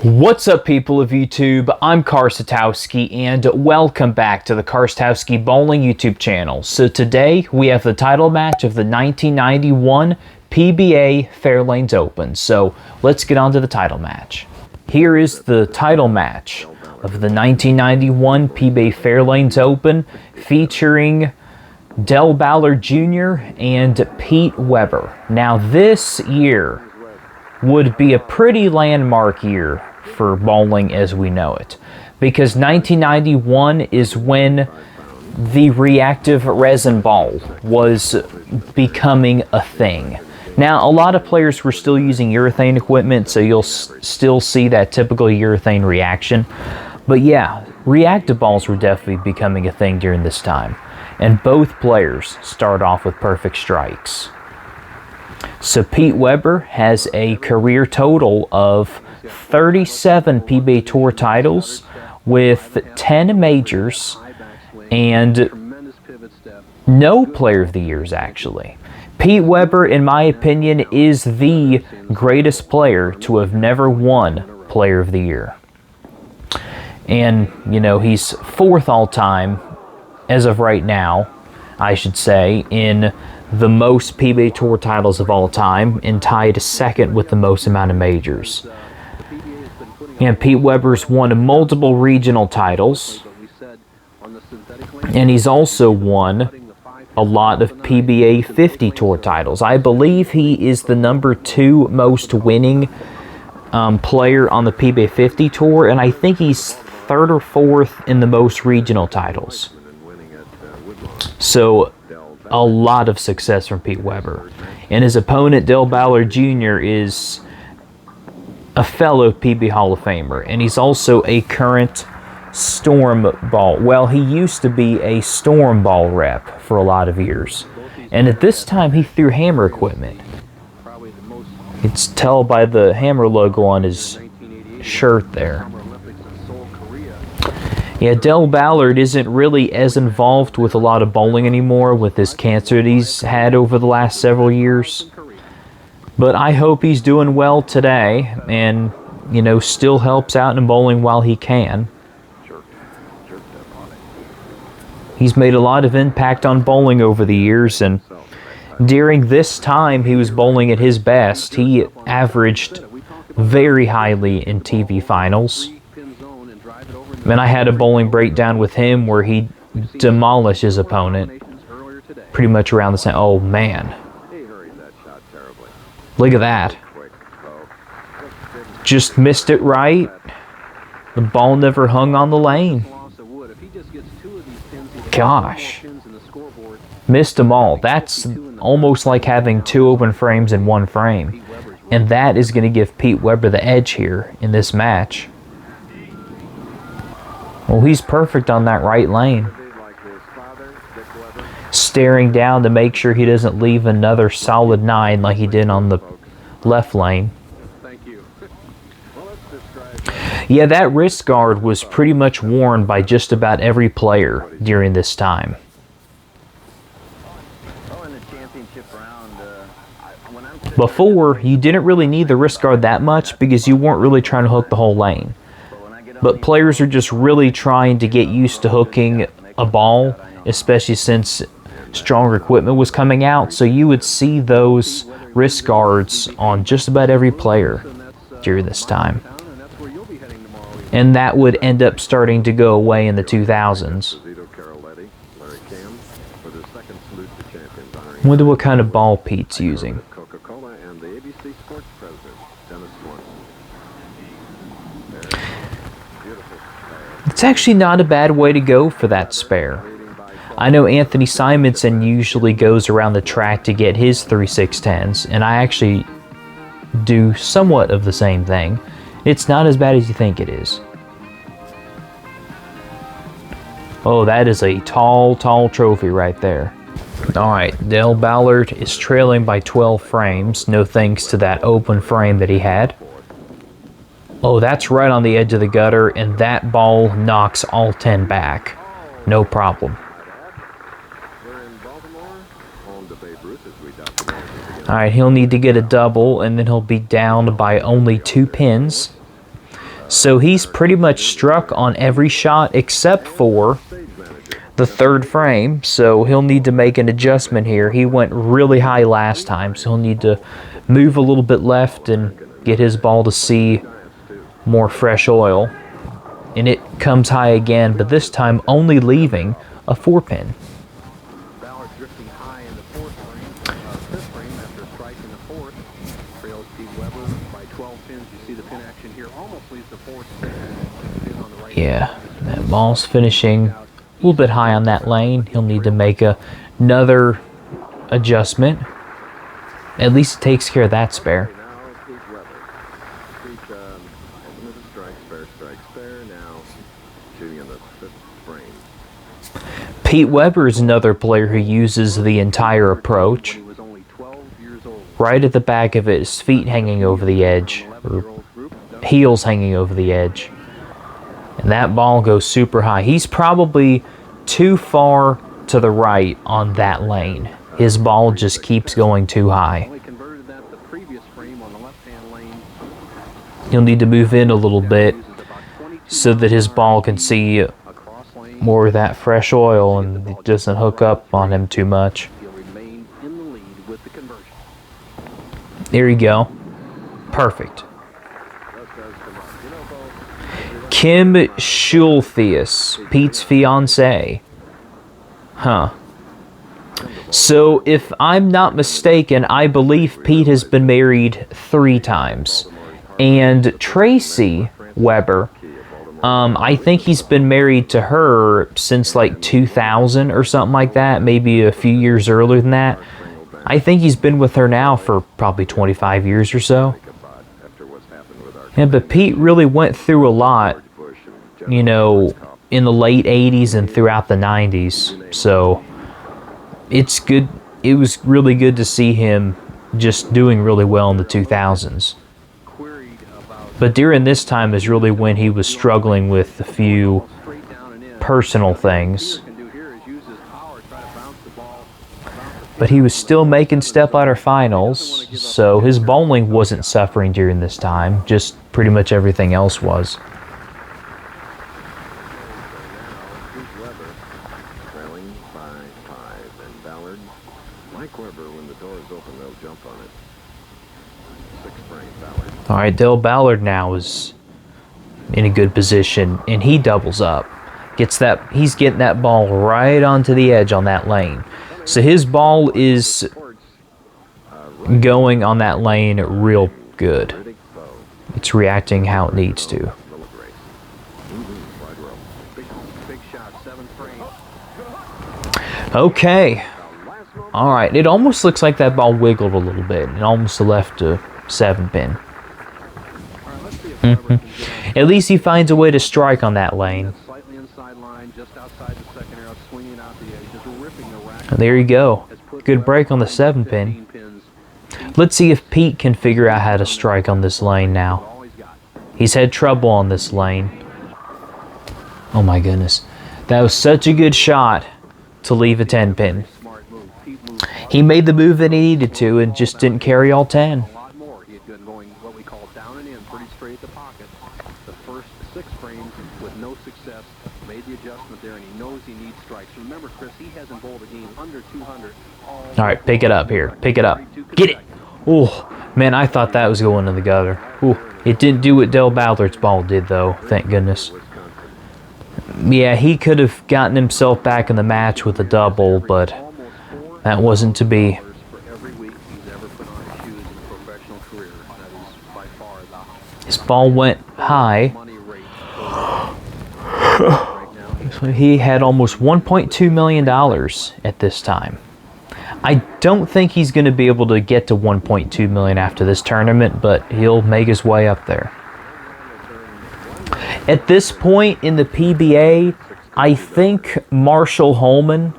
What's up, people of YouTube? I'm Karsatowski, and welcome back to the Karsatowski Bowling YouTube channel. So today, we have the title match of the 1991 PBA Fairlanes Open. So let's get on to the title match. Here is the title match of the 1991 PBA Fairlanes Open, featuring Del Ballard Jr. and Pete Weber. Now, this year would be a pretty landmark year for bowling as we know it, because 1991 is when the reactive resin ball was becoming a thing. Now, a lot of players were still using urethane equipment, so you'll still see that typical urethane reaction. But yeah, reactive balls were definitely becoming a thing during this time. And both players start off with perfect strikes. So Pete Weber has a career total of 37 PBA Tour titles with 10 majors and no Player of the Years, actually. Pete Weber, in my opinion, is the greatest player to have never won Player of the Year. And, you know, he's fourth all-time, as of right now, I should say, in the most PBA Tour titles of all time, and tied second with the most amount of majors. And Pete Weber's won multiple regional titles, and he's also won a lot of PBA 50 Tour titles. I believe he is the #2 most winning player on the PBA 50 Tour, and I think he's third or fourth in the most regional titles. So, a lot of success from Pete Weber. And his opponent, Del Ballard Jr., is a fellow PBA Hall of Famer, and he's also a current Storm ball. Well, he used to be a Storm ball rep for a lot of years. And at this time, he threw hammer equipment. It's tell by the hammer logo on his shirt there. Yeah, Del Ballard isn't really as involved with a lot of bowling anymore with this cancer that he's had over the last several years. But I hope he's doing well today and, you know, still helps out in bowling while he can. He's made a lot of impact on bowling over the years, and during this time he was bowling at his best. He averaged very highly in TV finals. And I had a bowling breakdown with him where he demolished his opponent pretty much around the same. Oh, man. Look at that. Just missed it right. The ball never hung on the lane. Gosh. Missed them all. That's almost like having two open frames in one frame. And that is going to give Pete Weber the edge here in this match. Well, he's perfect on that right lane. Staring down to make sure he doesn't leave another solid 9 like he did on the left lane. Yeah, that wrist guard was pretty much worn by just about every player during this time. Before, you didn't really need the wrist guard that much because you weren't really trying to hook the whole lane. But players are just really trying to get used to hooking a ball, especially since stronger equipment was coming out. So you would see those wrist guards on just about every player during this time. And that would end up starting to go away in the 2000s. Wonder what kind of ball Pete's using. It's actually not a bad way to go for that spare. I know Anthony Simonson usually goes around the track to get his 3/610s, and I actually do somewhat of the same thing. It's not as bad as you think it is. Oh, that is a tall, tall trophy right there. Alright, Del Ballard is trailing by 12 frames, no thanks to that open frame that he had. Oh, that's right on the edge of the gutter, and that ball knocks all 10 back. No problem. Alright, he'll need to get a double, and then he'll be down by only 2 pins. So he's pretty much struck on every shot except for the third frame, so he'll need to make an adjustment here. He went really high last time, so he'll need to move a little bit left and get his ball to see more fresh oil. And it comes high again, but this time only leaving a 4-pin. Ballard drifting high in the fourth frame after striking the fourth. Trails Pete Weber by 12 pins. You see the pin action here. Almost leaves the fourth pin on the right. Yeah, that ball's finishing a little bit high on that lane. He'll need to make another adjustment. At least it takes care of that spare. Pete Weber is another player who uses the entire approach. Right at the back of it, his feet hanging over the edge, or heels hanging over the edge. And that ball goes super high. He's probably too far to the right on that lane. His ball just keeps going too high. He'll need to move in a little bit so that his ball can see more of that fresh oil and it doesn't hook up on him too much. There you go. Perfect. Kim Schultheus, Pete's fiance. Huh. So, if I'm not mistaken, I believe Pete has been married 3 times. And Tracy Weber, I think he's been married to her since like 2000 or something like that, maybe a few years earlier than that. I think he's been with her now for probably 25 years or so. Yeah, but Pete really went through a lot, you know, in the late 80s and throughout the 90s. So it's good. It was really good to see him just doing really well in the 2000s. But during this time is really when he was struggling with a few personal things. But he was still making step-ladder finals, so his bowling wasn't suffering during this time, just pretty much everything else was. Alright, Dale Ballard now is in a good position, and he doubles up. He's getting that ball right onto the edge on that lane. So his ball is going on that lane real good. It's reacting how it needs to. Okay. Alright, it almost looks like that ball wiggled a little bit. It almost left a 7-pin. At least he finds a way to strike on that lane. And there you go. Good break on the 7-pin. Let's see if Pete can figure out how to strike on this lane now. He's had trouble on this lane. Oh my goodness. That was such a good shot to leave a 10-pin. He made the move that he needed to and just didn't carry all 10. Alright, pick it up here. Pick it up. Get it! Oh, man, I thought that was going in the gutter. Ooh, it didn't do what Dale Ballard's ball did, though. Thank goodness. Yeah, he could have gotten himself back in the match with a double, but that wasn't to be. His ball went high. He had almost $1.2 million at this time. I don't think he's going to be able to get to $1.2 million after this tournament, but he'll make his way up there. At this point in the PBA, I think Marshall Holman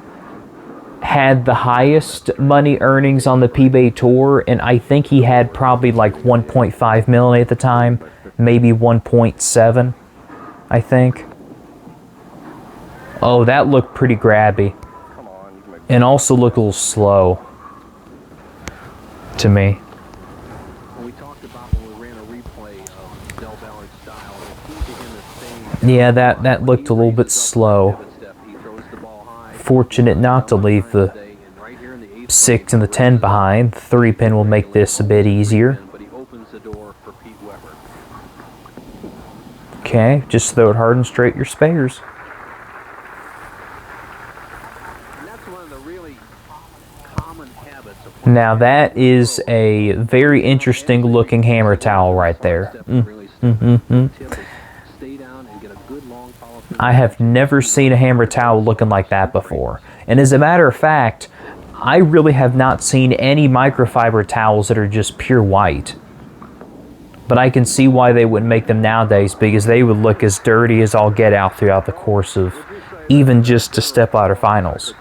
had the highest money earnings on the PBA Tour, and I think he had probably like 1.5 million at the time, maybe 1.7, I think. Oh, that looked pretty grabby. And also looked a little slow to me. We talked about when we ran a replay of Del Ballard's style, Yeah, that looked a little bit slow. Fortunate not to leave the 6 and the 10 behind. The 3-pin will make this a bit easier. Okay, just throw it hard and straight your spares. Now that is a very interesting looking hammer towel right there. I have never seen a hammer towel looking like that before. And as a matter of fact, I really have not seen any microfiber towels that are just pure white. But I can see why they wouldn't make them nowadays, because they would look as dirty as all get out throughout the course of even just the stepladder finals.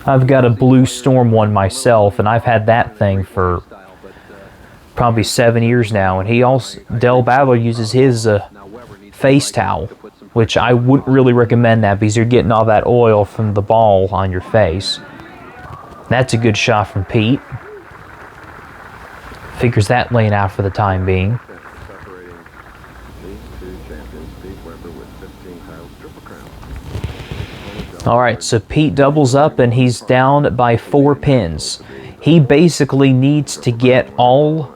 I've got a Blue Storm one myself, and I've had that thing for probably 7 years now. And Del Ballard uses his face towel, which I wouldn't really recommend that because you're getting all that oil from the ball on your face. That's a good shot from Pete. Figures that lane out for the time being. Alright, so Pete doubles up and he's down by 4 pins. He basically needs to get all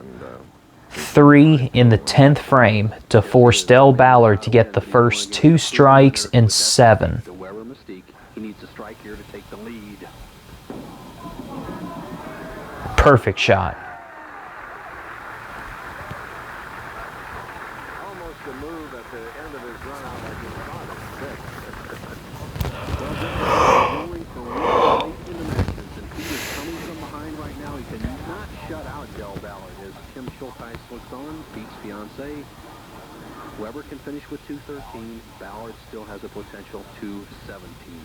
3 in the 10th frame to force Del Ballard to get the first 2 strikes in 7. Perfect shot. Weber can finish with 213. Ballard still has a potential 217.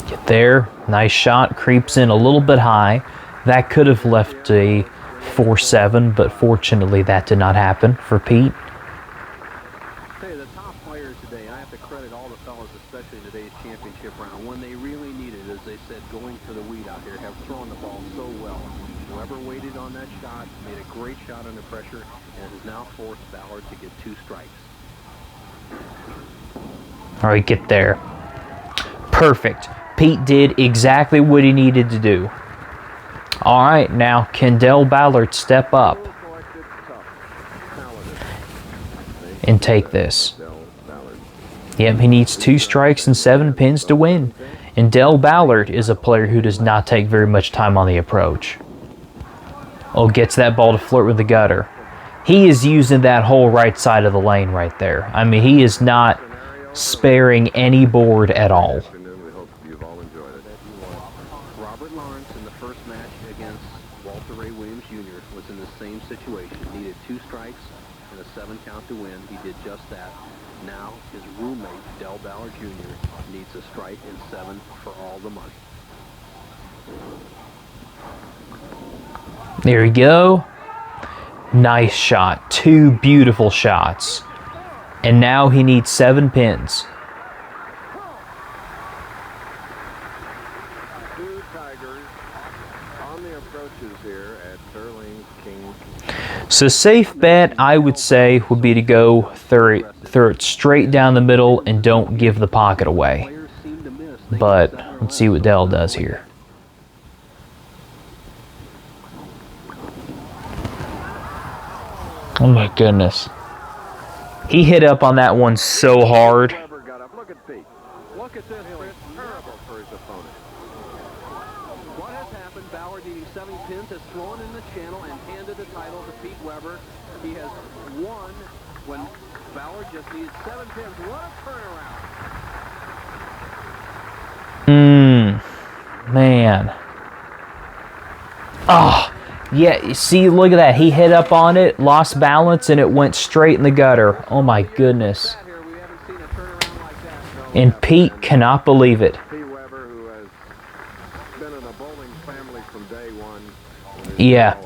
Get there. Nice shot. Creeps in a little bit high. That could have left a 4-7, but fortunately that did not happen for Pete. Hey, the top players today, I have to credit all the fellas, especially in today's championship round, when they really needed, as they said, going for the weed out here, have thrown the ball so well. Whoever waited on that shot, made a great shot under pressure, and has now forced Ballard to get 2 strikes. All right, get there. Perfect. Pete did exactly what he needed to do. All right, now can Del Ballard step up and take this? Yep, he needs 2 strikes and 7 pins to win. And Del Ballard is a player who does not take very much time on the approach. Oh, gets that ball to flirt with the gutter. He is using that whole right side of the lane right there. I mean, he is not sparing any board at all. Robert Lawrence in the first match against Walter Ray Williams Jr. was in the same situation. Needed 2 strikes and a 7 count to win. He did just that. Now his roommate, Del Ballard Jr., needs a strike and 7 for all the money. There we go. Nice shot. 2 beautiful shots. And now he needs 7 pins. 2 Tigers on the approaches here at Sterling King. So safe bet, I would say, would be to go throw it straight down the middle and don't give the pocket away. But let's see what Del does here. Oh my goodness. He hit up on that one so hard. Look at Pete. Look at this. It's terrible for his opponent. What has happened? Ballard needing 7 pins has thrown in the channel and handed the title to Pete Weber. He has won when Ballard just needed 7 pins. What a turnaround. Man. Oh. Yeah, see, look at that. He hit up on it, lost balance, and it went straight in the gutter. Oh, my goodness. And Pete cannot believe it. Yeah.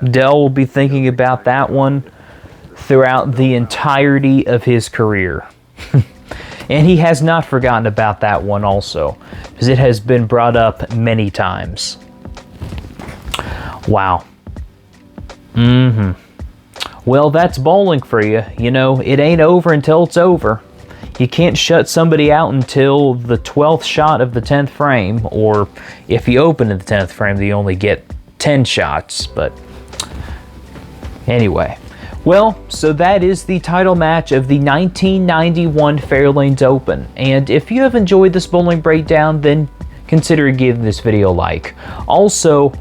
Del will be thinking about that one throughout the entirety of his career. And he has not forgotten about that one also, because it has been brought up many times. Wow. Well, that's bowling for you. You know, it ain't over until it's over. You can't shut somebody out until the 12th shot of the 10th frame, or if you open in the 10th frame, you only get 10 shots, but anyway. Well, so that is the title match of the 1991 Fairlanes Open, and if you have enjoyed this bowling breakdown, then consider giving this video a like. Also,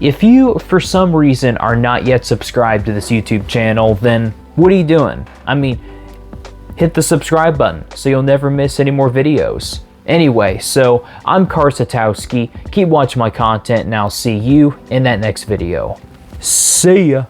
if you, for some reason, are not yet subscribed to this YouTube channel, then what are you doing? I mean, hit the subscribe button so you'll never miss any more videos. Anyway, so I'm Karsatowski. Keep watching my content, and I'll see you in that next video. See ya!